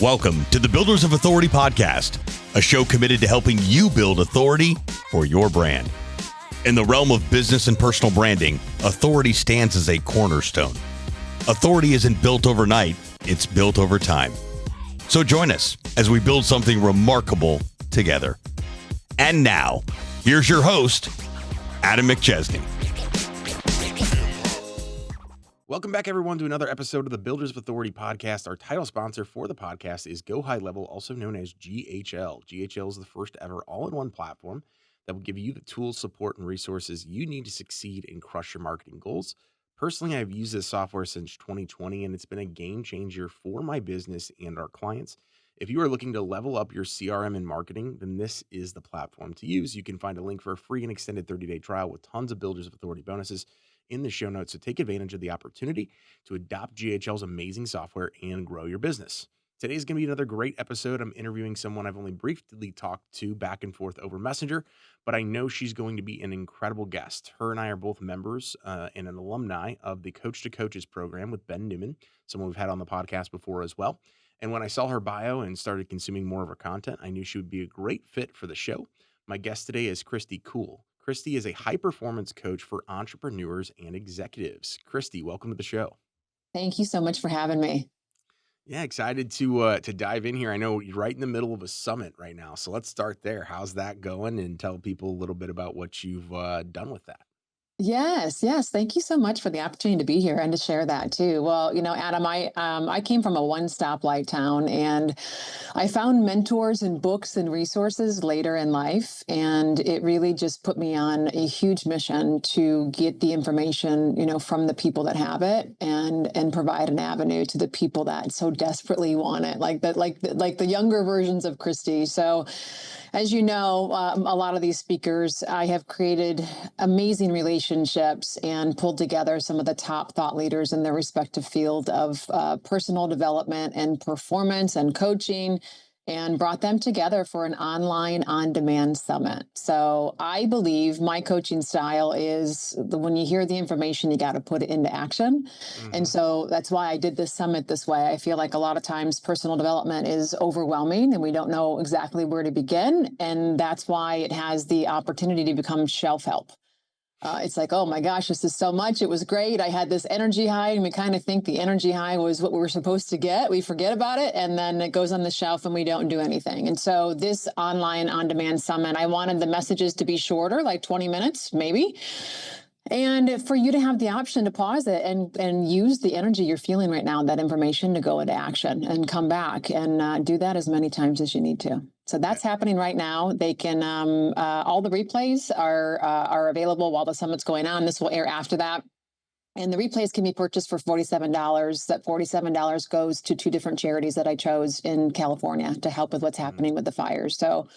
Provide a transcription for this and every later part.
Welcome to the Builders of Authority podcast, a show committed to helping you build authority for your brand. In the realm of business and personal branding, authority stands as a cornerstone. Authority isn't built overnight, it's built over time. So join us as we build something remarkable together. And now, here's your host, Adam McChesney. Welcome back, everyone, to another episode of the Builders of Authority podcast. Our title sponsor for the podcast is Go High Level, also known as GHL. GHL is the first ever all-in-one platform that will give you the tools, support, and resources you need to succeed and crush your marketing goals. Personally, I've used this software since 2020, and it's been a game changer for my business and our clients. If you are looking to level up your CRM and marketing, then this is the platform to use. You can find a link for a free and extended 30-day trial with tons of Builders of Authority bonuses in the show notes. So take advantage of the opportunity to adopt GHL's amazing software and grow your business. Today's going to be another great episode. I'm interviewing someone I've only briefly talked to back and forth over Messenger, but I know she's going to be an incredible guest. Her and I are both members and an alumni of the Coach to Coaches program with Ben Newman, someone we've had on the podcast before as well. And when I saw her bio and started consuming more of her content, I knew she would be a great fit for the show. My guest today is Kristy Kuhl. Kristy is a high-performance coach for entrepreneurs and executives. Kristy, welcome to the show. Thank you so much for having me. Yeah, excited to dive in here. I know you're right in the middle of a summit right now, so let's start there. How's that going? And tell people a little bit about what you've done with that. Yes. Thank you so much for the opportunity to be here and to share that too. Well, Adam, I came from a one-stoplight town, and I found mentors and books and resources later in life, and it really just put me on a huge mission to get the information, from the people that have it, and provide an avenue to the people that so desperately want it, like the younger versions of Kristy. So, as you know, a lot of these speakers, I have created amazing relationships and pulled together some of the top thought leaders in their respective field of personal development and performance and coaching, and brought them together for an online on-demand summit. So I believe my coaching style is when you hear the information, you got to put it into action. Mm-hmm. And so that's why I did this summit this way. I feel like a lot of times personal development is overwhelming and we don't know exactly where to begin. And that's why it has the opportunity to become shelf help. It's like, oh my gosh, this is so much. It was great. I had this energy high, and we kind of think the energy high was what we were supposed to get. We forget about it, and then it goes on the shelf and we don't do anything. And so this online on-demand summit, I wanted the messages to be shorter, like 20 minutes, maybe. And for you to have the option to pause it and use the energy you're feeling right now, that information, to go into action and come back and do that as many times as you need to. So that's happening right now. They can, all the replays are available while the summit's going on. This will air after that. And the replays can be purchased for $47. That $47 goes to 2 different charities that I chose in California to help with what's happening with the fires. So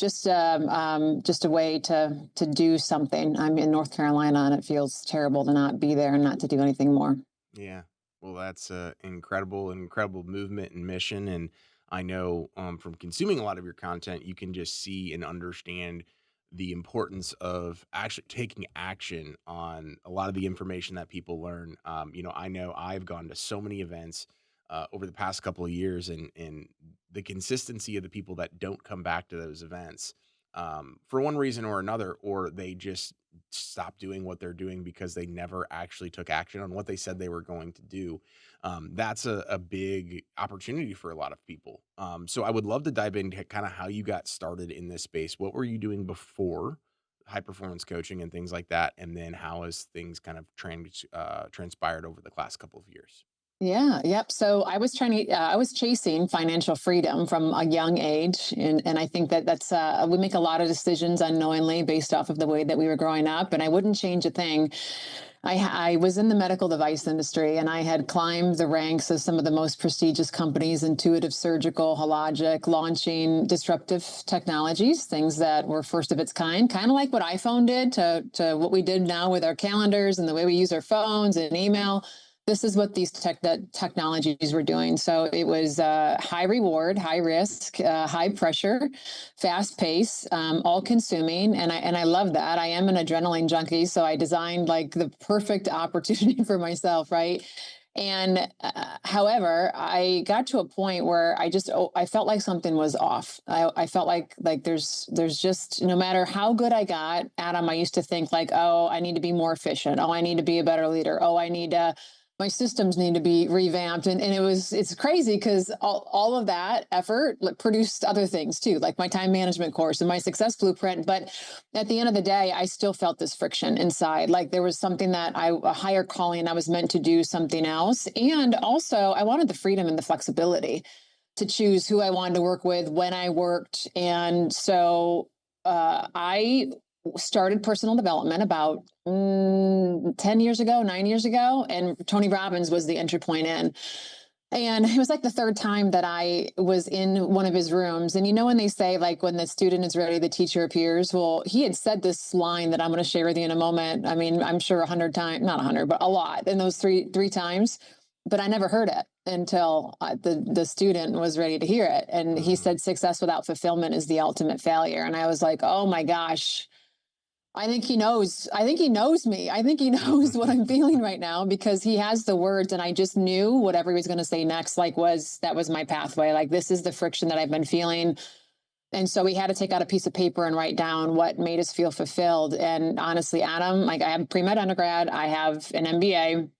just a way to do something. I'm in North Carolina, and it feels terrible to not be there and not to do anything more. Yeah, well, that's an incredible movement and mission. And I know from consuming a lot of your content, you can just see and understand the importance of actually taking action on a lot of the information that people learn. I know I've gone to so many events over the past couple of years, and the consistency of the people that don't come back to those events for one reason or another, or they just stop doing what they're doing because they never actually took action on what they said they were going to do. That's a big opportunity for a lot of people. So I would love to dive into kind of how you got started in this space. What were you doing before high performance coaching and things like that? And then how has things kind of transpired over the last couple of years? Yeah. Yep. So I was I was chasing financial freedom from a young age. And I think that's, we make a lot of decisions unknowingly based off of the way that we were growing up. And I wouldn't change a thing. I was in the medical device industry, and I had climbed the ranks of some of the most prestigious companies, Intuitive Surgical, Hologic, launching disruptive technologies, things that were first of its kind of like what iPhone did to what we did now with our calendars and the way we use our phones and email. This is what these technologies were doing. So it was high reward, high risk, high pressure, fast pace, all consuming. And I love that. I am an adrenaline junkie. So I designed like the perfect opportunity for myself, right? And however, I got to a point where I felt like something was off. I felt like there's just, no matter how good I got, Adam, I used to think like, oh, I need to be more efficient. Oh, I need to be a better leader. Oh, my systems need to be revamped. And it's crazy because all of that effort produced other things too, like my time management course and my success blueprint. But at the end of the day, I still felt this friction inside. Like there was something a higher calling, I was meant to do something else. And also I wanted the freedom and the flexibility to choose who I wanted to work with, when I worked. And so I started personal development about 9 years ago. And Tony Robbins was the entry point in. And it was like the third time that I was in one of his rooms. And when they say, like, when the student is ready, the teacher appears. Well, he had said this line that I'm going to share with you in a moment. I mean, I'm sure 100 times, not 100, but a lot in those three times. But I never heard it until the student was ready to hear it. And he said, success without fulfillment is the ultimate failure. And I was like, oh my gosh. I think he knows me. I think he knows what I'm feeling right now, because he has the words, and I just knew whatever he was going to say next, that was my pathway. Like, this is the friction that I've been feeling. And so we had to take out a piece of paper and write down what made us feel fulfilled. And honestly, Adam, like, I have pre-med undergrad, I have an MBA,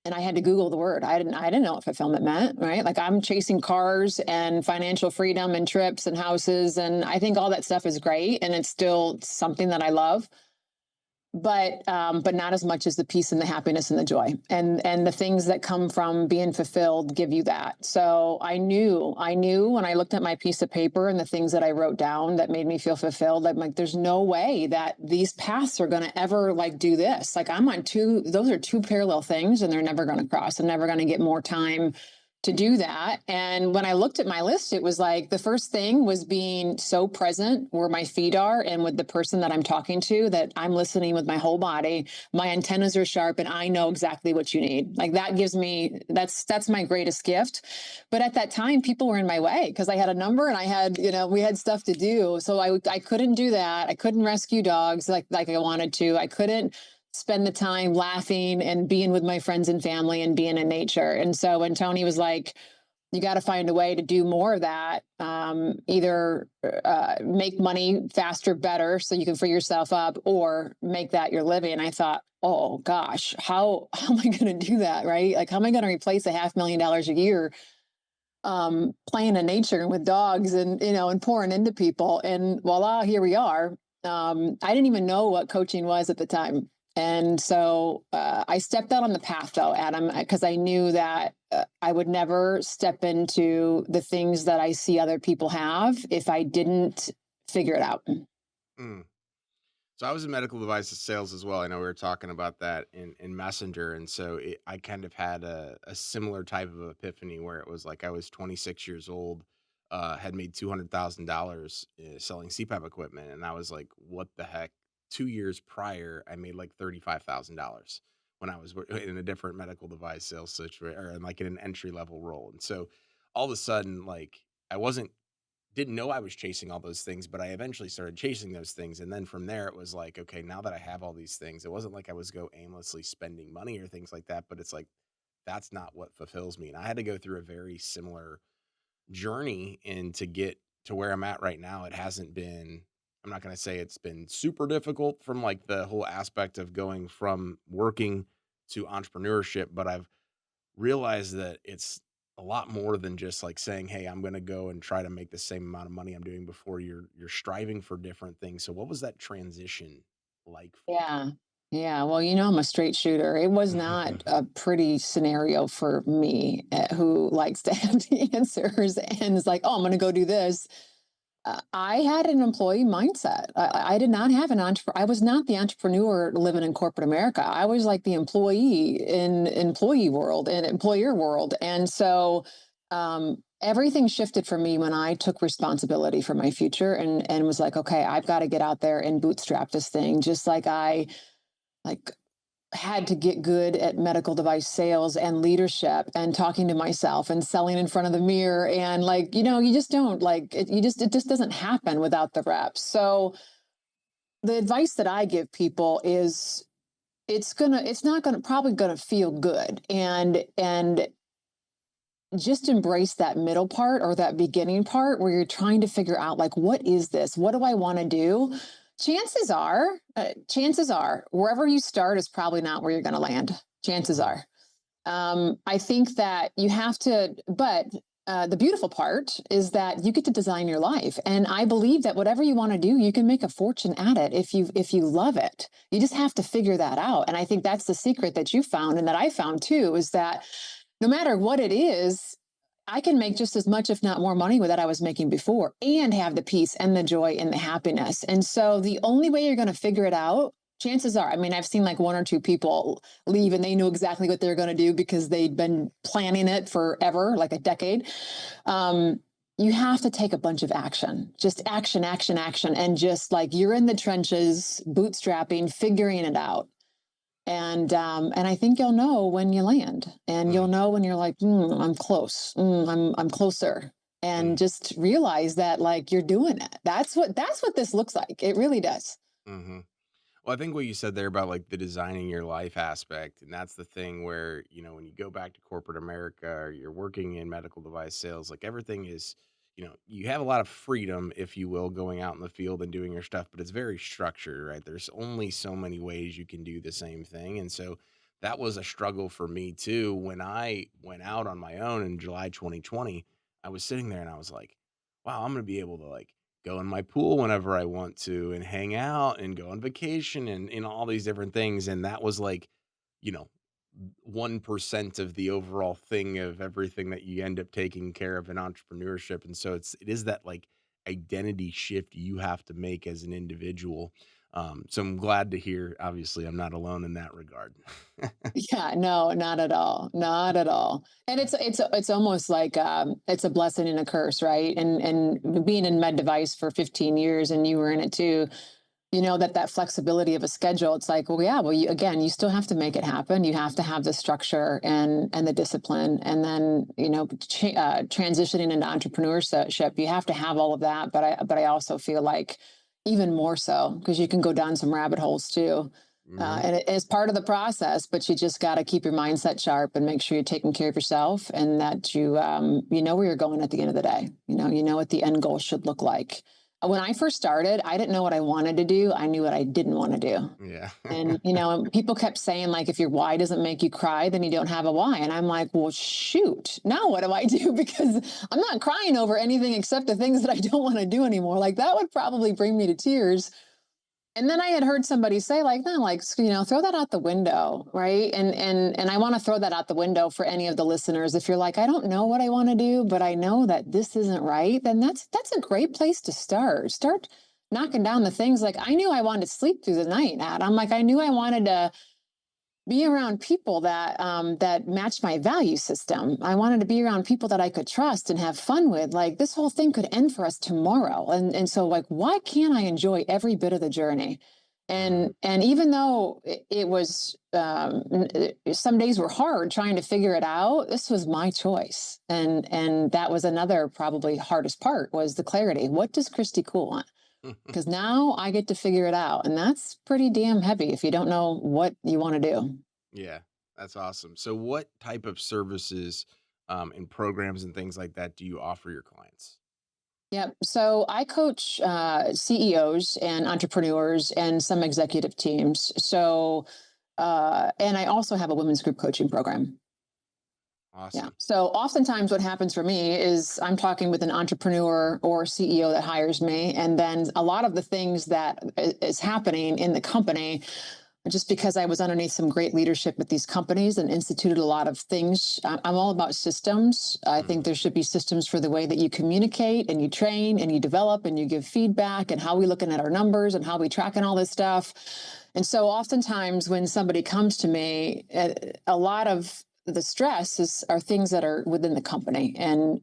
and I had to Google the word. I didn't know what fulfillment meant, right? Like, I'm chasing cars and financial freedom and trips and houses. And I think all that stuff is great. And it's still something that I love, but not as much as the peace and the happiness and the joy and the things that come from being fulfilled give you that. So I knew when I looked at my piece of paper and the things that I wrote down that made me feel fulfilled, I'm like, there's no way that these paths are going to ever like do this. Like, I'm on those are two parallel things, and they're never going to cross. I'm never going to get more time to do that. And when I looked at my list, it was like the first thing was being so present where my feet are and with the person that I'm talking to, that I'm listening with my whole body. My antennas are sharp and I know exactly what you need. Like, that gives me, that's my greatest gift. But at that time, people were in my way because I had a number and I had, we had stuff to do. So I couldn't do that. I couldn't rescue dogs like I wanted to. I couldn't spend the time laughing and being with my friends and family and being in nature. And so when Tony was like, you got to find a way to do more of that, either make money faster, better, so you can free yourself up, or make that your living. I thought, oh gosh, how am I going to do that? Right? Like, how am I going to replace $500,000 a year playing in nature with dogs and, and pouring into people? And voila, here we are. I didn't even know what coaching was at the time. And so I stepped out on the path, though, Adam, because I knew that I would never step into the things that I see other people have if I didn't figure it out. Mm. So I was in medical devices sales as well. I know we were talking about that in Messenger. And so I kind of had a similar type of epiphany where it was like I was 26 years old, had made $200,000 selling CPAP equipment. And I was like, what the heck? 2 years prior, I made like $35,000 when I was in a different medical device sales situation, or like in an entry level role. And so all of a sudden, like, I didn't know I was chasing all those things, but I eventually started chasing those things. And then from there, it was like, okay, now that I have all these things, it wasn't like I was aimlessly spending money or things like that, but it's like, that's not what fulfills me. And I had to go through a very similar journey and to get to where I'm at right now. It hasn't been, I'm not going to say it's been super difficult from like the whole aspect of going from working to entrepreneurship, but I've realized that it's a lot more than just like saying, hey, I'm going to go and try to make the same amount of money I'm doing before. You're striving for different things. So what was that transition like for Yeah. Yeah. Well, I'm a straight shooter. It was not a pretty scenario for me, who likes to have the answers and is like, oh, I'm going to go do this. I had an employee mindset. I did not have an entrepreneur. I was not the entrepreneur living in corporate America. I was like the employee in employee world and employer world. And so everything shifted for me when I took responsibility for my future and was like, okay, I've got to get out there and bootstrap this thing. Just like I had to get good at medical device sales and leadership and talking to myself and selling in front of the mirror. And you just don't it just doesn't happen without the reps. So the advice that I give people is it's not probably gonna feel good. And just embrace that middle part or that beginning part where you're trying to figure out, like, what is this? What do I want to do? Chances are, wherever you start is probably not where you're going to land. Chances are. I think that you have to, but the beautiful part is that you get to design your life, and I believe that whatever you want to do, you can make a fortune at it if you love it. You just have to figure that out, and I think that's the secret that you found, and that I found too, is that no matter what it is, I can make just as much, if not more money with that I was making before, and have the peace and the joy and the happiness. And so the only way you're going to figure it out, chances are, I mean, I've seen like one or two people leave and they knew exactly what they're going to do because they'd been planning it forever, like a decade. You have to take a bunch of action, just action, action, action. And just like you're in the trenches, bootstrapping, figuring it out. And I think you'll know when you land, and you'll know when you're like, I'm close, I'm closer, and just realize that like you're doing it. That's what this looks like. It really does. Mm-hmm. Well, I think what you said there about like the designing your life aspect, and that's the thing where, when you go back to corporate America or you're working in medical device sales, like everything is, you have a lot of freedom, if you will, going out in the field and doing your stuff, but it's very structured, right? There's only so many ways you can do the same thing. And so that was a struggle for me too. When I went out on my own in July 2020, I was sitting there and I was like, wow, I'm going to be able to like go in my pool whenever I want to and hang out and go on vacation and all these different things. And that was like, you know, 1% of the overall thing of everything that you end up taking care of in entrepreneurship. And so it is that like identity shift you have to make as an individual. So I'm glad to hear, obviously, I'm not alone in that regard. Yeah, no, not at all. Not at all. And it's almost like it's a blessing and a curse, right? And being in med device for 15 years, and you were in it too, that flexibility of a schedule. It's like, well, yeah, well, you still have to make it happen. You have to have the structure and the discipline, and then transitioning into entrepreneurship, you have to have all of that. But I also feel like even more so, because you can go down some rabbit holes too. And it is part of the process, but you just got to keep your mindset sharp and make sure you're taking care of yourself, and that you know where you're going at the end of the day. You know what the end goal should look like. When I first started, I didn't know what I wanted to do. I knew what I didn't want to do. Yeah. And, people kept saying, like, if your why doesn't make you cry, then you don't have a why. And I'm like, well, shoot, now what do I do? Because I'm not crying over anything except the things that I don't want to do anymore. Like, that would probably bring me to tears. And then I had heard somebody say, like, no, like, throw that out the window, right? And I want to throw that out the window for any of the listeners. If you're like, I don't know what I want to do, but I know that this isn't right, then that's a great place to start. Start knocking down the things. Like, I knew I wanted to sleep through the night, Adam. Like, I knew I wanted to be around people that matched my value system. I wanted to be around people that I could trust and have fun with. Like, this whole thing could end for us tomorrow. And so, like, why can't I enjoy every bit of the journey? And even though it was, some days were hard trying to figure it out, this was my choice. And that was another probably hardest part, was the clarity. What does Kristy Kuhl want? Because now I get to figure it out. And that's pretty damn heavy if you don't know what you want to do. Yeah, that's awesome. So what type of services and programs and things like that do you offer your clients? Yep. So I coach CEOs and entrepreneurs and some executive teams. So, and I also have a women's group coaching program. Awesome. Yeah. So oftentimes what happens for me is I'm talking with an entrepreneur or CEO that hires me. And then a lot of the things that is happening in the company, just because I was underneath some great leadership with these companies and instituted a lot of things. I'm all about systems. I think there should be systems for the way that you communicate and you train and you develop and you give feedback, and how we looking at our numbers and how we tracking all this stuff. And so oftentimes when somebody comes to me, a lot of the stress are things that are within the company, and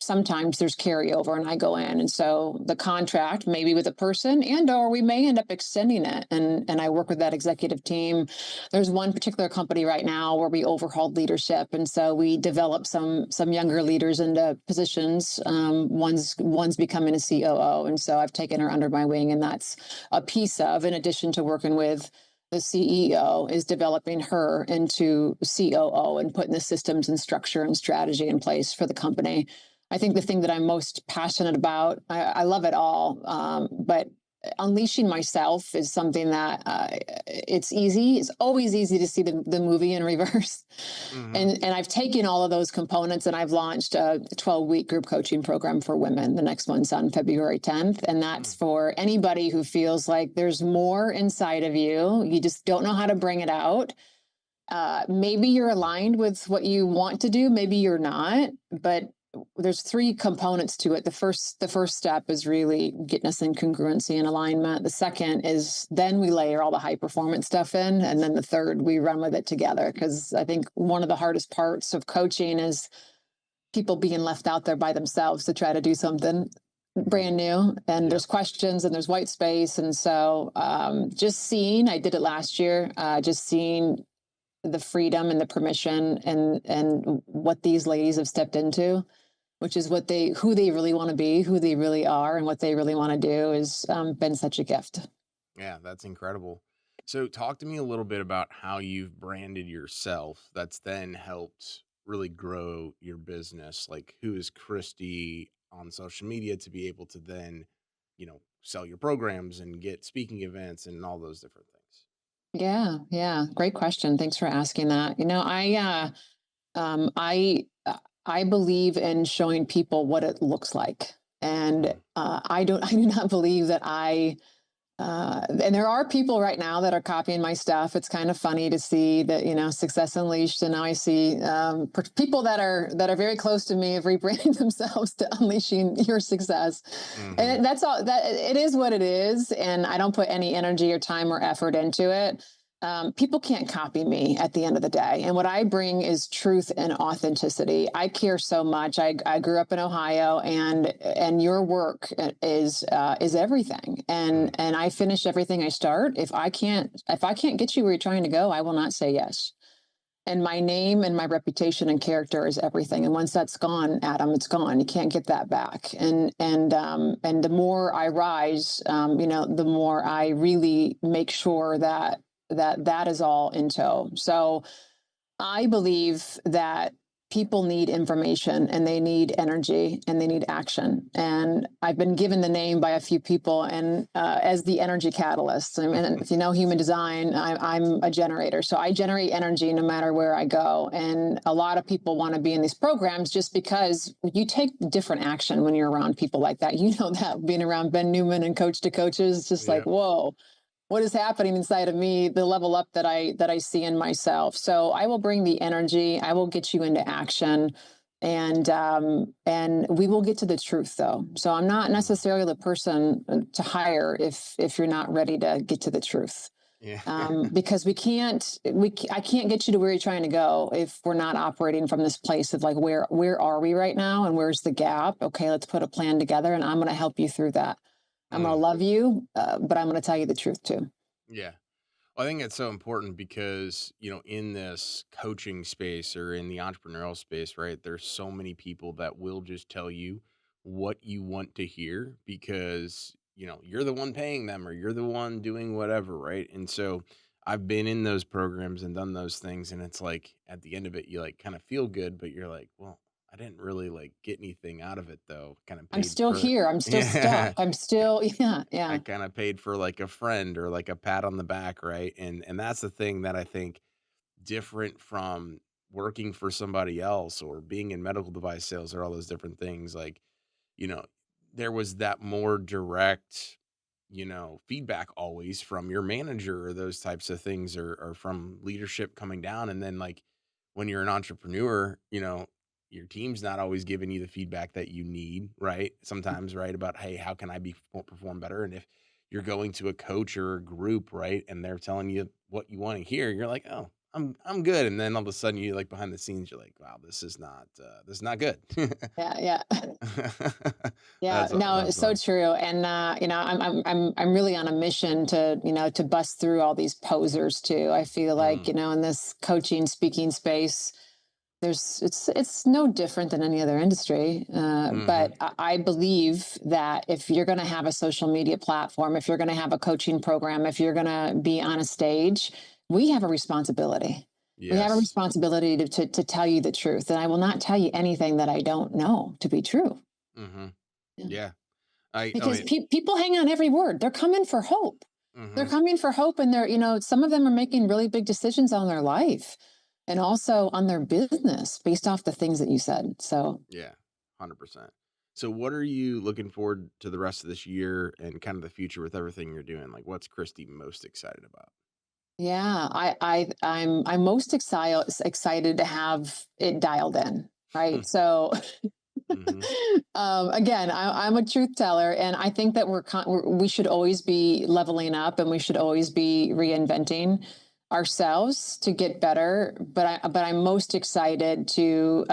sometimes there's carryover, and I go in. And so the contract maybe with a person, or we may end up extending it. And I work with that executive team. There's one particular company right now where we overhauled leadership. And so we developed some younger leaders into positions. One's becoming a COO. And so I've taken her under my wing, and that's a piece of, in addition to working with the CEO, is developing her into COO and putting the systems and structure and strategy in place for the company. I think the thing that I'm most passionate about, I love it all, but unleashing myself is something that it's easy. It's always easy to see the movie in reverse. And I've taken all of those components and I've launched a 12-week group coaching program for women. The next one's on February 10th. And that's for anybody who feels like there's more inside of you. You just don't know how to bring it out. Maybe you're aligned with what you want to do. Maybe you're not, but there's 3 components to it. The first step is really getting us in congruency and alignment. The second is then we layer all the high performance stuff in. And then the third, we run with it together. Because I think one of the hardest parts of coaching is people being left out there by themselves to try to do something brand new. And there's questions and there's white space. And so just seeing, I did it last year, just seeing the freedom and the permission and what these ladies have stepped into, which is who they really want to be, who they really are, and what they really want to do has been such a gift. Yeah, that's incredible. So talk to me a little bit about how you've branded yourself that's then helped really grow your business. Like, who is Kristy on social media to be able to then, sell your programs and get speaking events and all those different things? Yeah. Great question. Thanks for asking that. I believe in showing people what it looks like. And I do not believe that and there are people right now that are copying my stuff. It's kind of funny to see that, Success Unleashed. And now I see people that are very close to me have rebranded themselves to Unleashing Your Success. And that's all that it is what it is. And I don't put any energy or time or effort into it. People can't copy me at the end of the day. And what I bring is truth and authenticity. I care so much. I grew up in Ohio and your work is everything. And I finish everything I start. If I can't get you where you're trying to go, I will not say yes. And my name and my reputation and character is everything. And once that's gone, Adam, it's gone. You can't get that back. And the more I rise, the more I really make sure that is all in tow. So I believe that people need information and they need energy and they need action. And I've been given the name by a few people and as the energy catalyst. I mean, if you know human design, I'm a generator. So I generate energy no matter where I go. And a lot of people want to be in these programs just because you take different action when you're around people like that. You know that being around Ben Newman and Coach to Coaches, it's just like, whoa. What is happening inside of me, the level up that I see in myself. So I will bring the energy, I will get you into action, and we will get to the truth though. So I'm not necessarily the person to hire if you're not ready to get to the truth. Yeah. Because I can't get you to where you're trying to go if we're not operating from this place of like, where are we right now? And where's the gap? Okay, let's put a plan together and I'm going to help you through that. I'm going to love you, but I'm going to tell you the truth too. Yeah. Well, I think it's so important because, in this coaching space or in the entrepreneurial space, right, there's so many people that will just tell you what you want to hear because, you're the one paying them or you're the one doing whatever, right? And so I've been in those programs and done those things. And it's like at the end of it, you like kind of feel good, but you're like, well, I didn't really like get anything out of it though. Kind of I'm still here. I'm still stuck. I'm still, yeah. I kind of paid for like a friend or like a pat on the back, right? And that's the thing that I think different from working for somebody else or being in medical device sales or all those different things. Like, there was that more direct, feedback always from your manager or those types of things or from leadership coming down. And then like when you're an entrepreneur, your team's not always giving you the feedback that you need, right? Sometimes, right, about, hey, how can I perform better? And if you're going to a coach or a group, right, and they're telling you what you want to hear, you're like, oh, I'm good. And then all of a sudden you like behind the scenes, you're like, wow, this is not good. Yeah. Yeah. No, it's so true. And I'm really on a mission to bust through all these posers too. I feel like, in this coaching speaking space, It's no different than any other industry, Hmm. but I believe that if you're going to have a social media platform, if you're going to have a coaching program, if you're going to be on a stage, we have a responsibility. We have a Yes. responsibility to tell you the truth, and I will not tell you anything that I don't know to be true. Hmm. Yeah. Yeah. I Because mean, people hang on every word. They're coming for hope. They're hmm. coming for hope, and some of them are making really big decisions on their life and also on their business based off the things that you said. So, Yeah, 100%. So what are you looking forward to the rest of this year and kind of the future with everything you're doing? Like, what's Kristy most excited about? yeah, I'm most excited to have it dialed in, right? So, Hmm. again, I'm a truth teller, and I think that we should always be leveling up, and we should always be reinventing ourselves to get better. But I'm most excited to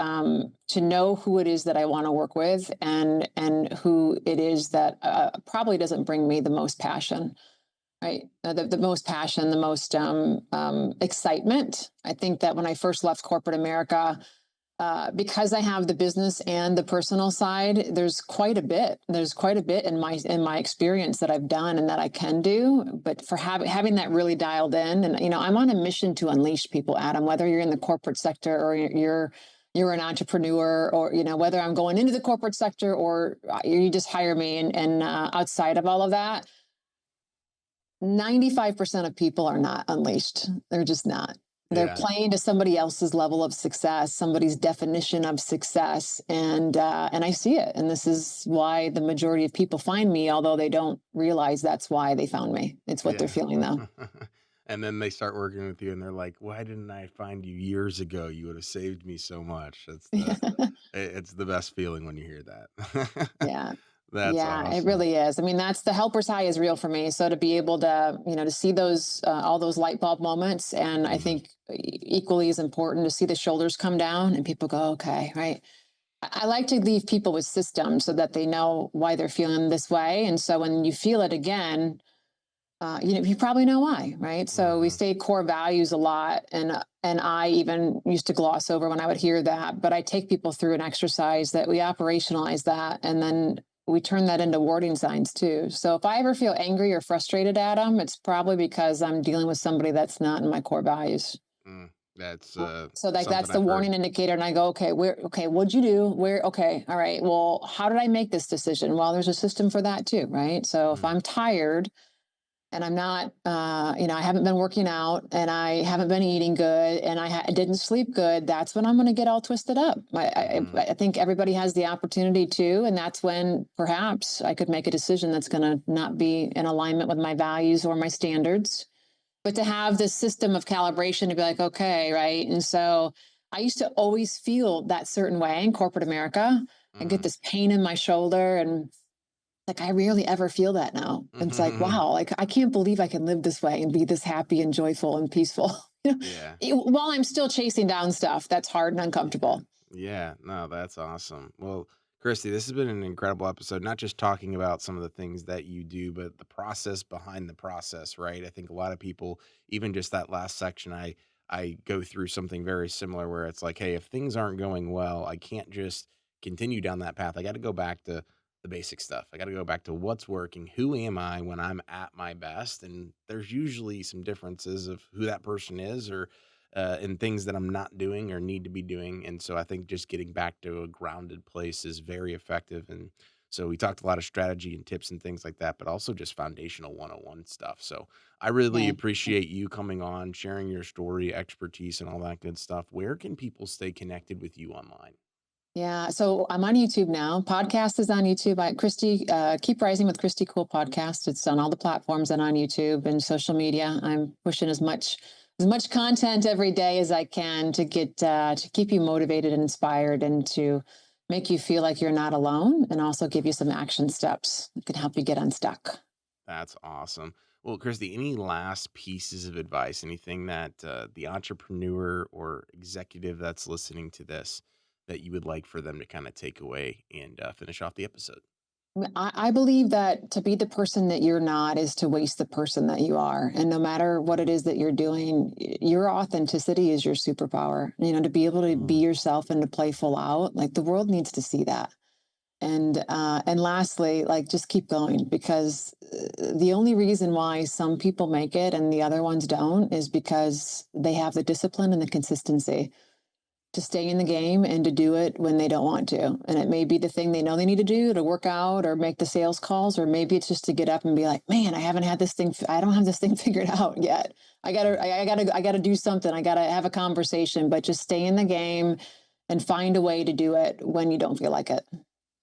know who it is that I want to work with, and who it is that probably doesn't bring me the most passion. Right, the most passion, the most excitement. I think that when I first left corporate America, because I have the business and the personal side, there's quite a bit in my experience that I've done and that I can do. But for having that really dialed in, and I'm on a mission to unleash people, Adam. Whether you're in the corporate sector or you're an entrepreneur, or whether I'm going into the corporate sector or you just hire me, and outside of all of that, 95% of people are not unleashed. They're just not. They're Yeah. playing to somebody else's level of success, somebody's definition of success, and I see it. And this is why the majority of people find me, although they don't realize that's why they found me. It's what they're Yeah. feeling now. And then they start working with you and they're like, why didn't I find you years ago? You would have saved me so much. It's the best feeling when you hear that. Yeah. That's Yeah, it awesome. really is. I mean, that's the helper's high is real for me. So to be able to see those, all those light bulb moments, and I Hmm. think equally as important to see the shoulders come down and people go, okay, right. I like to leave people with systems so that they know why they're feeling this way. And so when you feel it again, you probably know why, right? So we Hmm. say core values a lot, and I even used to gloss over when I would hear that, but I take people through an exercise that we operationalize that, and then we turn that into warning signs too. So if I ever feel angry or frustrated at them, it's probably because I'm dealing with somebody that's not in my core values. That's So like something that's the I've heard. warning indicator, and I go, okay, what'd you do? Where? Okay, all right. Well, how did I make this decision? Well, there's a system for that too, right? So if Mm, I'm tired and I'm not, I haven't been working out and I haven't been eating good and I didn't sleep good, that's when I'm going to get all twisted up. mhm. I think everybody has the opportunity to, and that's when perhaps I could make a decision that's going to not be in alignment with my values or my standards. But to have this system of calibration to be like, okay, right. And so I used to always feel that certain way in corporate America. I get Mhm. this pain in my shoulder, and like I rarely ever feel that now. It's like, Mhm. wow, like I can't believe I can live this way and be this happy and joyful and peaceful. Yeah. While I'm still chasing down stuff that's hard and Yeah. uncomfortable. Yeah. No, that's awesome. Well, Christy, this has been an incredible episode, not just talking about some of the things that you do, but the process behind the process, right? I think a lot of people, even just that last section, I go through something very similar where it's like, hey, if things aren't going well, I can't just continue down that path. I got to go back to the basic stuff. I got to go back to what's working. Who am I when I'm at my best? And there's usually some differences of who that person is, or and things that I'm not doing or need to be doing. And so I think just getting back to a grounded place is very effective. And so we talked a lot of strategy and tips and things like that, but also just foundational 101 stuff. So I really Yeah. appreciate you coming on, sharing your story, expertise, and all that good stuff. Where can people stay connected with you online? Yeah. So I'm on YouTube now. Podcast is on YouTube. Keep Rising with Kristy Kuhl podcast. It's on all the platforms and on YouTube and social media. I'm pushing as much content every day as I can to keep you motivated and inspired, and to make you feel like you're not alone, and also give you some action steps that can help you get unstuck. That's awesome. Well, Christy, any last pieces of advice, anything that the entrepreneur or executive that's listening to this that you would like for them to kind of take away and finish off the episode? I believe that to be the person that you're not is to waste the person that you are. And no matter what it is that you're doing, your authenticity is your superpower. To be able to be yourself and to play full out, like the world needs to see that. And lastly, like just keep going, because the only reason why some people make it and the other ones don't is because they have the discipline and the consistency to stay in the game and to do it when they don't want to. And it may be the thing they know they need to do to work out or make the sales calls, or maybe it's just to get up and be like, man, I don't have this thing figured out yet. I gotta do something. I gotta have a conversation, but just stay in the game and find a way to do it when you don't feel like it.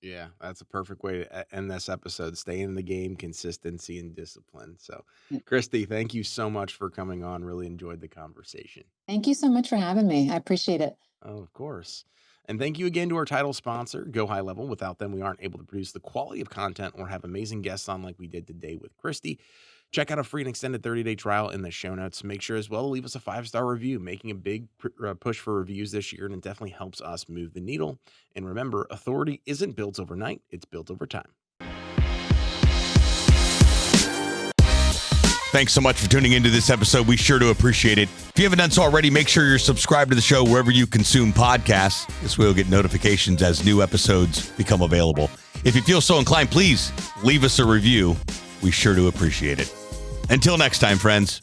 Yeah, that's a perfect way to end this episode. Stay in the game, consistency, and discipline. So, Kristy, thank you so much for coming on. Really enjoyed the conversation. Thank you so much for having me. I appreciate it. Oh, of course. And thank you again to our title sponsor, Go High Level. Without them, we aren't able to produce the quality of content or have amazing guests on like we did today with Kristy. Check out a free and extended 30-day trial in the show notes. Make sure as well to leave us a 5-star review, making a big push for reviews this year, and it definitely helps us move the needle. And remember, authority isn't built overnight, it's built over time. Thanks so much for tuning into this episode. We sure do appreciate it. If you haven't done so already, make sure you're subscribed to the show wherever you consume podcasts. This way you'll get notifications as new episodes become available. If you feel so inclined, please leave us a review. We sure do appreciate it. Until next time, friends.